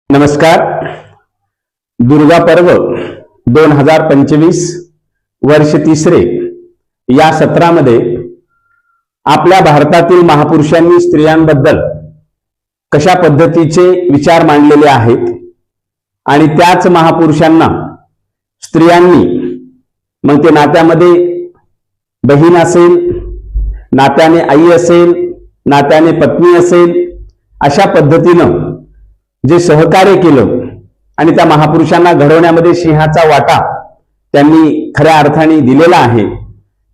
नमस्कार. दुर्गा पर्व 2025 वर्ष तिसरे या सत्रामध्ये आपल्या भारतातील महापुरुषांनी स्त्रियांबद्दल कशा पद्धतीचे विचार मांडलेले आहेत आणि त्याच महापुरुषांना स्त्रियांनी मग ते नात्यामध्ये बहीण असेल, नात्याने आई असेल, नात्याने पत्नी असेल, अशा पद्धतीनं जे सहकार्य केलं आणि त्या महापुरुषांना घडवण्यामध्ये सिंहाचा वाटा त्यांनी खऱ्या अर्थाने दिलेला आहे,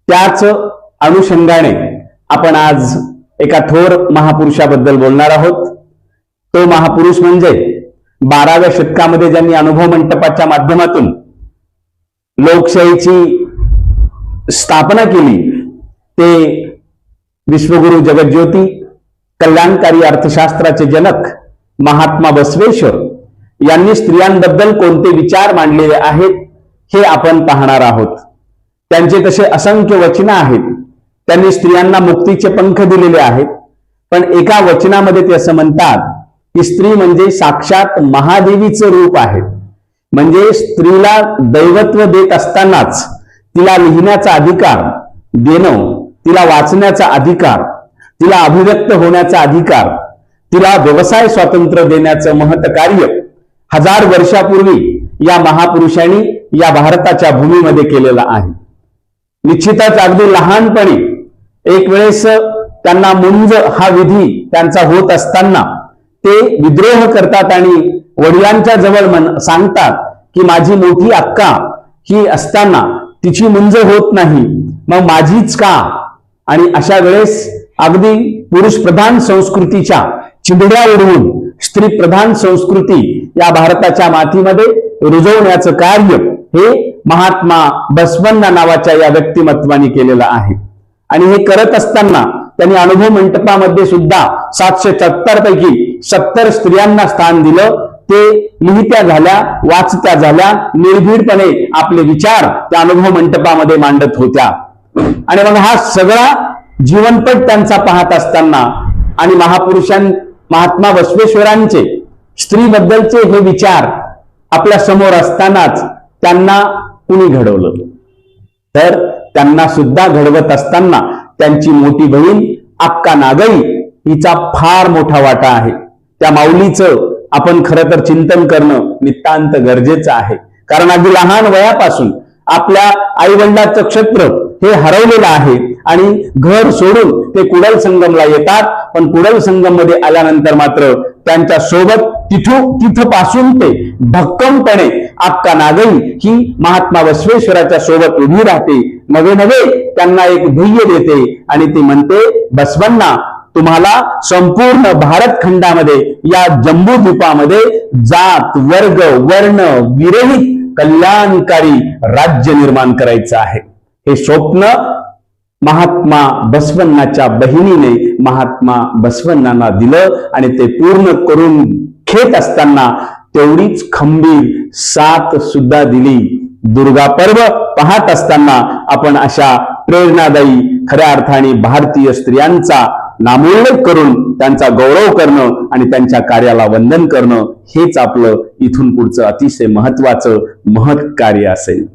त्याच अनुषंगाने आपण आज एका थोर महापुरुषाबद्दल बोलणार आहोत. तो महापुरुष म्हणजे 12व्या शतकामध्ये ज्यांनी अनुभव मंटपाच्या माध्यमातून लोकशाहीची स्थापना केली, ते विश्वगुरु जगज्योती, कल्याणकारी अर्थशास्त्राचे जनक महात्मा बसवेश्वर यांनी स्त्रियांबद्दल कोणते विचार मांडलेले आहेत हे आपण पाहणार आहोत. त्यांचे तसे असंख्य वचन आहेत. त्यांनी स्त्रियांना मुक्तीचे पंख दिलेले आहेत. पण एका वचनामध्ये ते असं म्हणतात की स्त्री म्हणजे साक्षात महादेवीचं रूप आहे. म्हणजे स्त्रीला दैवत्व देत असतानाच तिला लिहिण्याचा अधिकार देणं, तिला वाचण्याचा अधिकार, तिला अभिव्यक्त होण्याचा अधिकार, तिला व्यवसाय स्वातंत्र्य देण्याचं महत् कार्य 1000 वर्षापूर्वी या महापुरुषांनी या भारताच्या भूमीमध्ये केलेलं आहे. निश्चितच अगदी लहानपणी एक वेळेस त्यांना मुंज हा विधी त्यांचा होत असताना ते विद्रोह करतात आणि वडिलांच्या जवळ सांगतात की माझी मोठी अक्का ही असताना तिची मुंज होत नाही, मग माझीच का? आणि अशा वेळेस अगदी पुरुष प्रधान संस्कृतीच्या चिंधड्या उडवून स्त्री प्रधान संस्कृती या भारताच्या मातीमध्ये रुजवण्याचं कार्य हे महात्मा बसवण्णा नावाच्या या व्यक्तिमत्वाने केलेलं आहे. आणि हे करत असताना त्यांनी अनुभव मंटपामध्ये सुद्धा 770 पैकी 70 स्त्रियांना स्थान दिलं. ते लिहित्या झाल्या, वाचत्या झाल्या, निर्भीडपणे आपले विचार त्या अनुभव मंटपामध्ये मांडत होत्या. आणि मग हा सगळा जीवनपट त्यांचा पाहत असताना आणि महात्मा बसवेश्वरांचे स्त्रीबद्दलचे हे विचार आपल्या समोर असतानाच त्यांना कुणी घडवलं? तर त्यांना सुद्धा घडवत असताना त्यांची मोठी बहीण अक्का नागई हिचा फार मोठा वाटा आहे. त्या माऊलीचं आपण खरं तर चिंतन करणं नितांत गरजेचं आहे. कारण अगदी लहान वयापासून आपल्या आई वडिलांचं क्षत्र हे हरवलेलं आहे आणि घर सोडून ते कुडल संगमला येतात. पण कुडल संगम मध्ये आल्यानंतर मात्र त्यांच्या सोबत तिथपासून ते भक्कमपणे अक्का नागई ही महात्मा बसवेश्वराच्या सोबत उभी राहते. नवे नवे त्यांना एक ध्येय देते आणि ती म्हणते, बसवण्णा, तुम्हाला संपूर्ण भारत खंडामध्ये या जम्बूद्वीपामध्ये जात, वर्ग, वर्ण विरहित कल्याणकारी राज्य निर्माण करायचं आहे. हे स्वप्न महात्मा बसवण्णाच्या बहिणीने महात्मा बसवण्णांना दिलं आणि ते पूर्ण करून घेत असताना तेवढीच खंबीर साथ सुद्धा दिली. दुर्गा पर्व पाहत असताना आपण अशा प्रेरणादायी खऱ्या अर्थाने भारतीय स्त्रियांचा नामोल्लेख करून त्यांचा गौरव करणं आणि त्यांच्या कार्याला वंदन करणं हेच आपलं इथून पुढचं अतिशय महत्वाचं महत् कार्य असेल.